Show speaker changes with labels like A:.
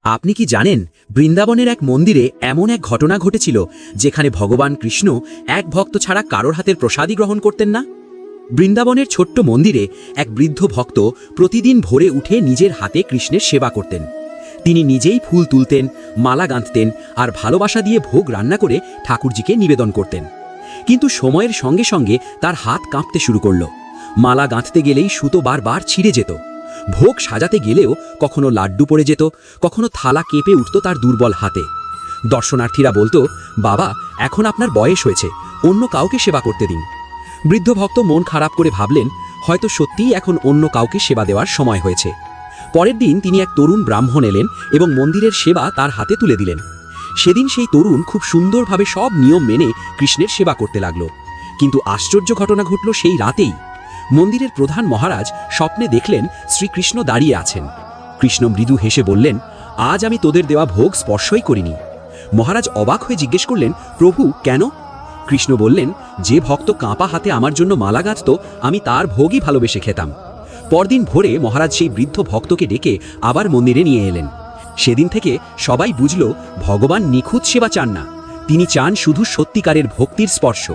A: আপনি কি জানেন, বৃন্দাবনের এক মন্দিরে এমন এক ঘটনা ঘটেছিল যেখানে ভগবান কৃষ্ণ এক ভক্ত ছাড়া কারোর হাতের প্রসাদই গ্রহণ করতেন না। বৃন্দাবনের ছোট্ট মন্দিরে এক বৃদ্ধ ভক্ত প্রতিদিন ভোরে উঠে নিজের হাতে কৃষ্ণের সেবা করতেন। তিনি নিজেই ফুল তুলতেন, মালা গাঁথতেন আর ভালোবাসা দিয়ে ভোগ রান্না করে ঠাকুরজিকে নিবেদন করতেন। কিন্তু সময়ের সঙ্গে সঙ্গে তার হাত কাঁপতে শুরু করল। মালা গাঁথতে গেলেই সুতো বারবার ছিঁড়ে যেত। ভোগ সাজাতে গেলেও কখনো লাড্ডু পড়ে যেত, কখনো থালা কেঁপে উঠত তার দুর্বল হাতে। দর্শনার্থীরা বলতো, বাবা, এখন আপনার বয়স হয়েছে, অন্য কাউকে সেবা করতে দিন। বৃদ্ধ ভক্ত মন খারাপ করে ভাবলেন, হয়তো সত্যিই এখন অন্য কাউকে সেবা দেওয়ার সময় হয়েছে। পরের দিন তিনি এক তরুণ ব্রাহ্মণ এলেন এবং মন্দিরের সেবা তার হাতে তুলে দিলেন। সেদিন সেই তরুণ খুব সুন্দরভাবে সব নিয়ম মেনে কৃষ্ণের সেবা করতে লাগল। কিন্তু আশ্চর্য ঘটনা ঘটল সেই রাতেই। মন্দিরের প্রধান মহারাজ স্বপ্নে দেখলেন শ্রীকৃষ্ণ দাঁড়িয়ে আছেন। কৃষ্ণ মৃদু হেসে বললেন, আজ আমি তোদের দেওয়া ভোগ স্পর্শই করিনি। মহারাজ অবাক হয়ে জিজ্ঞেস করলেন, প্রভু, কেন? কৃষ্ণ বললেন, যে ভক্ত কাঁপা হাতে আমার জন্য মালা গাঁথত, আমি তার ভোগই ভালোবেসে খেতাম। পরদিন ভোরে মহারাজ সেই বৃদ্ধ ভক্তকে ডেকে আবার মন্দিরে নিয়ে এলেন। সেদিন থেকে সবাই বুঝল, ভগবান নিখুঁত সেবা চান না, তিনি চান শুধু সত্যিকারের ভক্তির স্পর্শ।